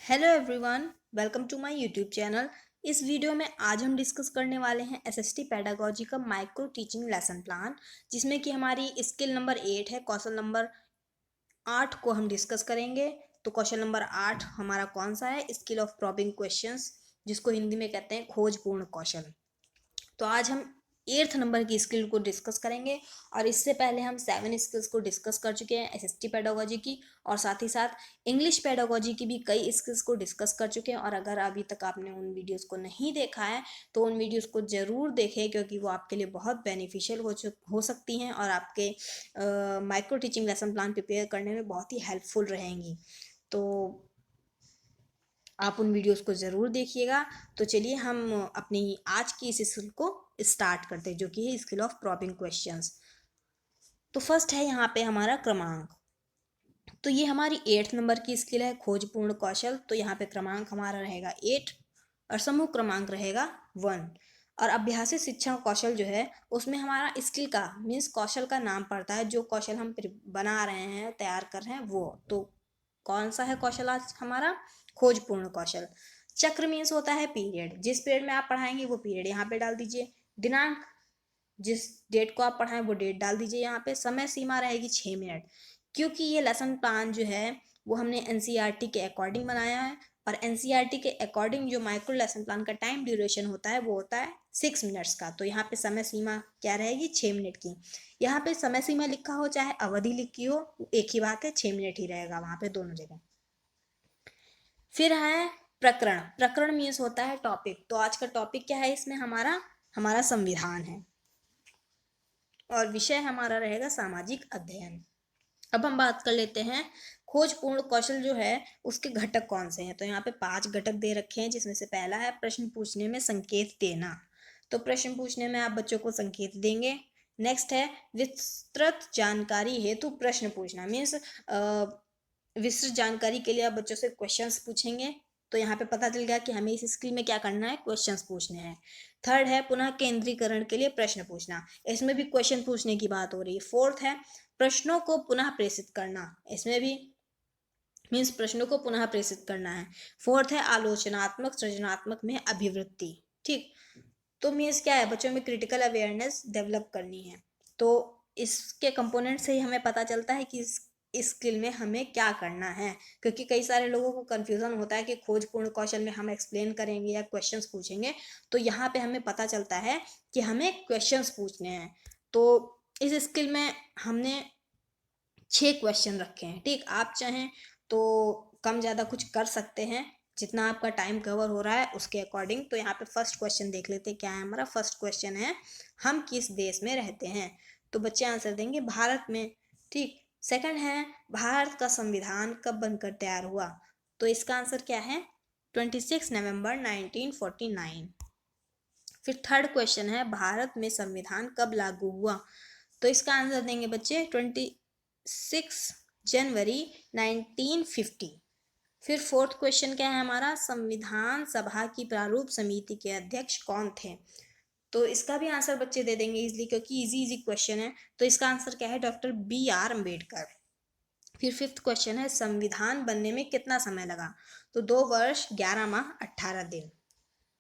Hello everyone, welcome to my YouTube channel. इस video में आज हम डिस्कस करने वाले हैं एसएसटी पेडागोजी का माइक्रो टीचिंग लेसन प्लान, जिसमें कि हमारी स्किल नंबर 8 है। क्वेश्चन नंबर 8 को हम डिस्कस करेंगे। तो क्वेश्चन नंबर 8 हमारा कौन सा है? स्किल ऑफ प्रॉबिंग क्वेश्चंस, जिसको हिंदी में कहते हैं खोजपूर्ण कौशल। तो आज हम 8th नंबर की स्किल को डिस्कस करेंगे। और इससे पहले हम 7 स्किल्स को डिस्कस कर चुके हैं एसएसटी पेडागोजी की, और साथ ही साथ इंग्लिश पेडागोजी की भी कई स्किल्स को डिस्कस कर चुके हैं। और अगर अभी तक आपने उन वीडियोस को नहीं देखा है तो उन वीडियोस को ज़रूर देखें, क्योंकि वो आपके लिए बहुत बेनिफिशियल हो सकती हैं और आपके micro teaching lesson plan prepare करने में बहुत ही हेल्पफुल रहेंगी। तो आप उन वीडियोस को ज़रूर देखिएगा। तो चलिए हम अपनी आज की इस स्किल को स्टार्ट करते हैं, जो कि है स्किल ऑफ प्रॉबिंग क्वेश्चंस। तो फर्स्ट है यहाँ पे हमारा क्रमांक। तो ये हमारी 8th नंबर की स्किल है खोजपूर्ण कौशल। तो यहाँ पे क्रमांक हमारा रहेगा 8 और समूह क्रमांक रहेगा 1। और अभ्यासी शिक्षण कौशल जो है उसमें हमारा स्किल का मीन्स कौशल का नाम पड़ता है, जो कौशल हम बना रहे हैं, तैयार कर रहे हैं वो। तो कौन सा है कौशल आज हमारा? खोजपूर्ण कौशल। चक्र मीन्स होता है पीरियड, जिस पीरियड में आप पढ़ाएंगे वो पीरियड यहाँ पे डाल दीजिए। दिनांक, जिस डेट को आप पढ़ाएं वो डेट डाल दीजिए यहाँ पे। समय सीमा रहेगी 6 मिनट, क्योंकि ये लेसन प्लान जो है वो हमने एनसीईआरटी के अकॉर्डिंग बनाया है। और एनसीईआरटी के अकॉर्डिंग जो माइक्रो लेसन प्लान का टाइम ड्यूरेशन होता है वो होता है 6 मिनट्स का। तो यहाँ पे समय सीमा क्या रहेगी? 6 मिनट की। यहाँ पे समय सीमा लिखा हो चाहे अवधि लिखी हो, एक ही बात है, 6 मिनट ही रहेगा वहाँ पे दोनों जगह। फिर है प्रकरण। प्रकरण मीन्स होता है टॉपिक। तो आज का टॉपिक क्या है इसमें? हमारा हमारा संविधान है, और विषय हमारा रहेगा सामाजिक अध्ययन। अब हम बात कर लेते हैं खोजपूर्ण कौशल जो है उसके घटक कौन से हैं। तो यहाँ पे 5 घटक दे रखे हैं, जिसमें से पहला है प्रश्न पूछने में संकेत देना। तो प्रश्न पूछने में आप बच्चों को संकेत देंगे। नेक्स्ट है विस्तृत जानकारी हेतु प्रश्न पूछना, मीन्स विस्तृत जानकारी के लिए आप बच्चों से क्वेश्चंस पूछेंगे। तो यहाँ पे पता चल गया कि हमें इस स्किल में क्या करना है, क्वेश्चंस पूछने हैं। थर्ड है पुनः केंद्रीकरण के लिए प्रश्न पूछना, इसमें भी क्वेश्चन पूछने की बात हो रही है। फोर्थ है प्रश्नों को पुनः प्रेषित करना, इसमें भी मीन्स प्रश्नों को पुनः प्रेषित करना है। फोर्थ है आलोचनात्मक सृजनात्मक में अभिवृत्ति। ठीक, तो मीन्स क्या है, बच्चों में क्रिटिकल अवेयरनेस डेवलप करनी है। तो इसके कंपोनेंट से ही हमें पता चलता है कि इस स्किल में हमें क्या करना है, क्योंकि कई सारे लोगों को कंफ्यूजन होता है कि खोजपूर्ण कौशल में हम एक्सप्लेन करेंगे या क्वेश्चंस पूछेंगे। तो यहाँ पे हमें पता चलता है कि हमें क्वेश्चंस पूछने हैं। तो इस स्किल में हमने 6 क्वेश्चन रखे हैं। ठीक, आप चाहें तो कम ज़्यादा कुछ कर सकते हैं, जितना आपका टाइम कवर हो रहा है उसके अकॉर्डिंग। तो यहाँ पे फर्स्ट क्वेश्चन देख लेते हैं क्या है हमारा। फर्स्ट क्वेश्चन है हम किस देश में रहते हैं? तो बच्चे आंसर देंगे भारत में। ठीक, सेकंड है भारत का संविधान कब बनकर तैयार हुआ? तो इसका आंसर क्या है? 26 नवंबर 1949। फिर थर्ड क्वेश्चन है भारत में संविधान कब लागू हुआ? तो इसका आंसर देंगे बच्चे 26 जनवरी 1950। फिर फोर्थ क्वेश्चन क्या है हमारा? संविधान सभा की प्रारूप समिति के अध्यक्ष कौन थे? तो इसका भी आंसर बच्चे दे देंगे इजीली, क्योंकि इजी इजी क्वेश्चन है। तो इसका आंसर क्या है? Doctor BR Ambedkar. फिर फिफ्थ क्वेश्चन है संविधान बनने में कितना समय लगा? तो 2 वर्ष 11 माह 18 दिन।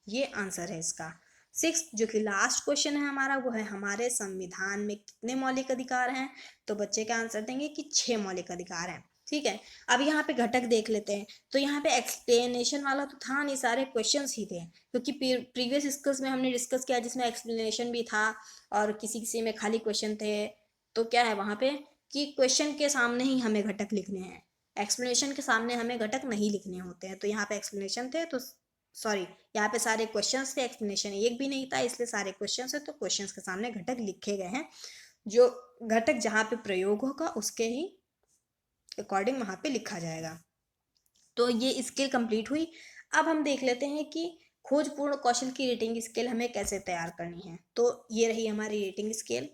ये आंसर है इसका। सिक्स जो कि लास्ट क्वेश्चन है हमारा, वो है हमारे संविधान में कितने मौलिक अधिकार हैं? तो बच्चे का आंसर देंगे कि 6 मौलिक अधिकार हैं। ठीक है, अब यहाँ पे घटक देख लेते हैं। तो यहाँ पे एक्सप्लेनेशन वाला तो था नहीं, सारे क्वेश्चंस ही थे, क्योंकि प्रीवियस स्किल्स में हमने डिस्कस किया जिसमें एक्सप्लेनेशन भी था और किसी किसी में खाली क्वेश्चन थे। तो क्या है वहाँ पे कि क्वेश्चन के सामने ही हमें घटक लिखने हैं, एक्सप्लेनेशन के सामने हमें घटक नहीं लिखने होते हैं। तो यहाँ पे एक्सप्लेनेशन थे, तो सॉरी, यहाँ पे सारे क्वेश्चंस थे, एक्सप्लेनेशन एक भी नहीं था, इसलिए सारे क्वेश्चंस है। तो क्वेश्चंस के सामने घटक लिखे गए हैं, जो घटक जहाँ पे प्रयोग होगा उसके ही अकॉर्डिंग वहाँ पे लिखा जाएगा। तो ये स्किल कंप्लीट हुई। अब हम देख लेते हैं कि खोजपूर्ण कौशल की रेटिंग स्केल हमें कैसे तैयार करनी है। तो ये रही हमारी रेटिंग स्केल,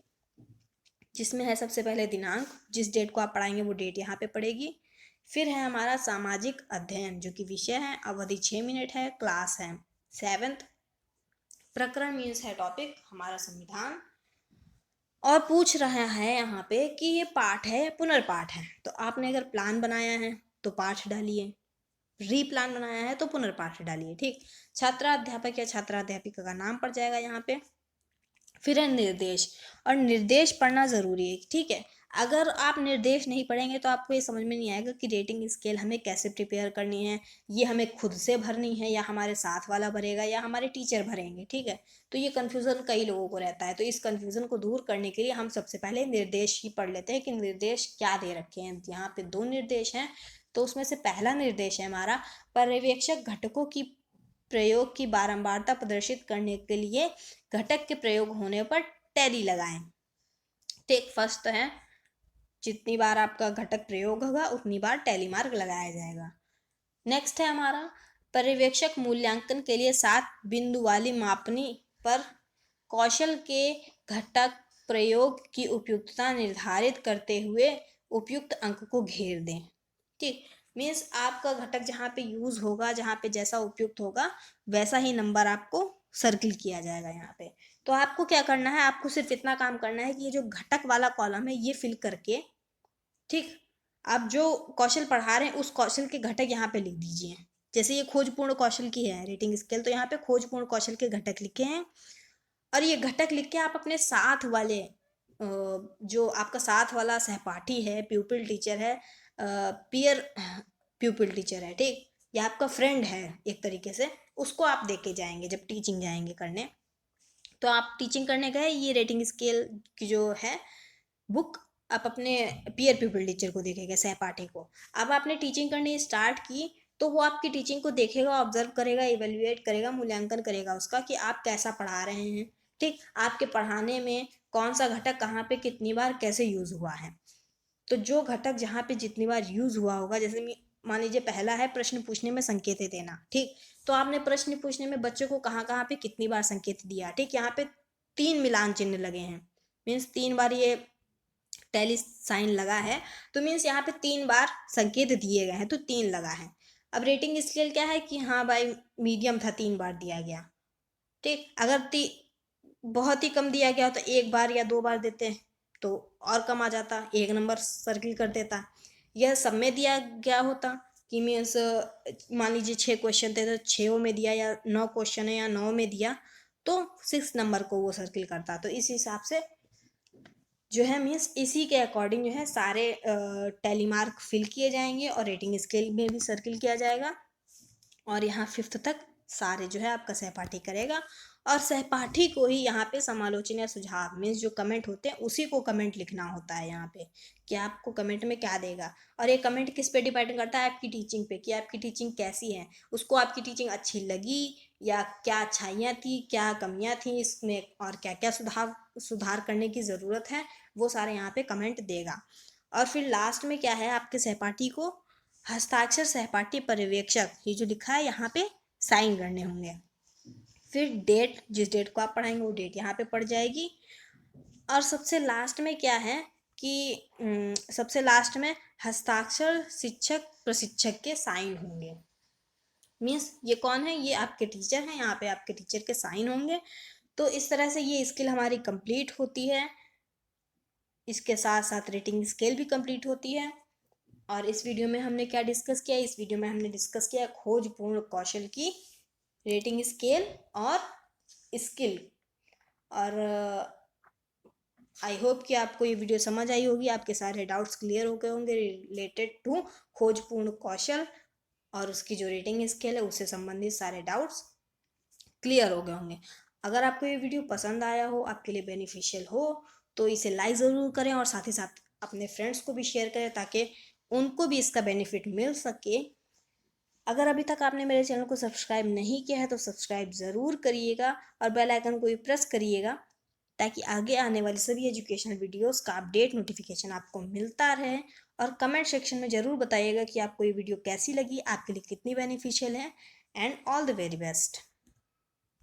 जिसमें है सबसे पहले दिनांक, जिस डेट को आप पढ़ाएंगे वो डेट यहाँ पे पड़ेगी। फिर है हमारा सामाजिक अध्ययन, जो कि विषय है, अवधि 6 मिनट है, क्लास है 7th। प्रकरण मीन्स है टॉपिक हमारा संविधान। और पूछ रहा है यहाँ पे कि ये पाठ है या पुनर्पाठ है। तो आपने अगर प्लान बनाया है तो पाठ डालिए, रीप्लान बनाया है तो पुनर्पाठ्य डालिए। ठीक, छात्राध्यापक या छात्राध्यापिका का नाम पड़ जाएगा यहाँ पे। फिर है निर्देश, और निर्देश पढ़ना ज़रूरी है। ठीक है, अगर आप निर्देश नहीं पढ़ेंगे तो आपको ये समझ में नहीं आएगा कि रेटिंग स्केल हमें कैसे प्रिपेयर करनी है, ये हमें खुद से भरनी है या हमारे साथ वाला भरेगा या हमारे टीचर भरेंगे। ठीक है, तो ये कन्फ्यूज़न कई लोगों को रहता है। तो इस कन्फ्यूज़न को दूर करने के लिए हम सबसे पहले निर्देश ही पढ़ लेते हैं कि निर्देश क्या दे रखे हैं। यहाँ पे 2 निर्देश हैं, तो उसमें से पहला निर्देश है हमारा, पर्यवेक्षक घटकों की प्रयोग की बारंबारता प्रदर्शित करने के लिए घटक के प्रयोग होने पर टैली लगाएं। ठीक, फर्स्ट है जितनी बार आपका घटक प्रयोग होगा उतनी बार टैली मार्क लगाया जाएगा। नेक्स्ट है हमारा, पर्यवेक्षक मूल्यांकन के लिए 7 बिंदु वाली मापनी पर कौशल के घटक प्रयोग की उपयुक्तता निर्धारित करते हुए उपयुक्त अंक को घेर दें। ठीक, मीन्स आपका घटक जहाँ पे यूज़ होगा, जहाँ पे जैसा उपयुक्त होगा वैसा ही नंबर आपको सर्किल किया जाएगा यहाँ पे। तो आपको क्या करना है, आपको सिर्फ इतना काम करना है कि ये जो घटक वाला कॉलम है ये फिल करके, ठीक, आप जो कौशल पढ़ा रहे हैं उस कौशल के घटक यहाँ पे लिख दीजिए। जैसे ये खोजपूर्ण कौशल की है रेटिंग स्केल, तो यहाँ पे खोजपूर्ण कौशल के घटक लिखे हैं, और ये घटक लिख के आप अपने साथ वाले जो आपका साथ वाला सहपाठी है, प्यूपिल टीचर है, पीयर प्यूपिल टीचर है, ठीक, या आपका फ्रेंड है एक तरीके से, उसको आप दे के जाएंगे जब टीचिंग जाएंगे करने। तो आप टीचिंग करने गए, ये रेटिंग स्केल की जो है बुक आप अपने पीयर प्यूपिल टीचर को देखेगा, सहपाठी को। अब आपने टीचिंग करनी स्टार्ट की तो वो आपकी टीचिंग को देखेगा, ऑब्जर्व करेगा, इवेल्युएट करेगा, मूल्यांकन करेगा उसका कि आप कैसा पढ़ा रहे हैं। ठीक, आपके पढ़ाने में कौन सा घटक कहाँ पे कितनी बार कैसे यूज़ हुआ है। तो जो घटक जहाँ पे जितनी बार यूज़ हुआ होगा, जैसे मान लीजिए पहला है प्रश्न पूछने में संकेत देना। ठीक, तो आपने प्रश्न पूछने में बच्चों को कहाँ कहाँ पे कितनी बार संकेत दिया। ठीक, यहाँ पे 3 मिलान चिन्ह लगे हैं, मीन्स 3 बार ये टैली साइन लगा है, तो मीन्स यहाँ पे 3 बार संकेत दिए गए हैं, तो 3 लगा है। अब रेटिंग स्केल क्या है कि हाँ भाई मीडियम था, 3 बार दिया गया। ठीक, अगर बहुत ही कम दिया गया तो 1 बार या 2 बार देते हैं तो और कम आ जाता, 1 नंबर सर्किल कर देता। यह सब में दिया गया होता कि मीन्स मान लीजिए 6 क्वेश्चन थे तो 6 में दिया, या 9 क्वेश्चन है या 9 में दिया तो 6 नंबर को वो सर्किल करता। तो इस हिसाब से जो है मीन्स इसी के अकॉर्डिंग जो है सारे टैली मार्क फिल किए जाएंगे और रेटिंग स्केल में भी सर्किल किया जाएगा। और यहाँ 5th तक सारे जो है आपका सहपाठी करेगा, और सहपाठी को ही यहाँ पे समालोचना या सुझाव मीन्स जो कमेंट होते हैं उसी को कमेंट लिखना होता है यहाँ पे कि आपको कमेंट में क्या देगा। और ये कमेंट किस पे डिपेंड करता है, आपकी टीचिंग पे, कि आपकी टीचिंग कैसी है, उसको आपकी टीचिंग अच्छी लगी या क्या अच्छाइयाँ थी, क्या कमियाँ थी इसमें, और क्या क्या सुधार करने की ज़रूरत है, वो सारे यहाँ पे कमेंट देगा। और फिर लास्ट में क्या है, आपके सहपाठी को हस्ताक्षर सहपाठी पर्यवेक्षक ये जो लिखा है यहाँ पे साइन करने होंगे। फिर डेट, जिस डेट को आप पढ़ाएंगे वो डेट यहाँ पे पड़ जाएगी। और सबसे लास्ट में क्या है कि सबसे लास्ट में हस्ताक्षर शिक्षक प्रशिक्षक के साइन होंगे। मीन्स ये कौन है, ये आपके टीचर हैं, यहाँ पे आपके टीचर के साइन होंगे। तो इस तरह से ये स्किल हमारी कंप्लीट होती है। इसके साथ साथ रेटिंग स्केल भी कंप्लीट होती है। और इस वीडियो में हमने क्या डिस्कस किया, इस वीडियो में हमने डिस्कस किया खोजपूर्ण कौशल की रेटिंग स्केल और स्किल। और आई होप कि आपको ये वीडियो समझ आई होगी, आपके सारे डाउट्स क्लियर हो गए होंगे रिलेटेड टू खोजपूर्ण कौशल और उसकी जो रेटिंग स्केल है उससे संबंधित सारे डाउट्स क्लियर हो गए होंगे। अगर आपको ये वीडियो पसंद आया हो, आपके लिए बेनिफिशियल हो, तो इसे लाइक ज़रूर करें और साथ ही साथ अपने फ्रेंड्स को भी शेयर करें ताकि उनको भी इसका बेनिफिट मिल सके। अगर अभी तक आपने मेरे चैनल को सब्सक्राइब नहीं किया है तो सब्सक्राइब ज़रूर करिएगा और बेल आइकन को भी प्रेस करिएगा ताकि आगे आने वाली सभी एजुकेशनल वीडियोस का अपडेट नोटिफिकेशन आपको मिलता रहे। और कमेंट सेक्शन में ज़रूर बताइएगा कि आपको ये वीडियो कैसी लगी, आपके लिए कितनी बेनिफिशियल है। And all the very best.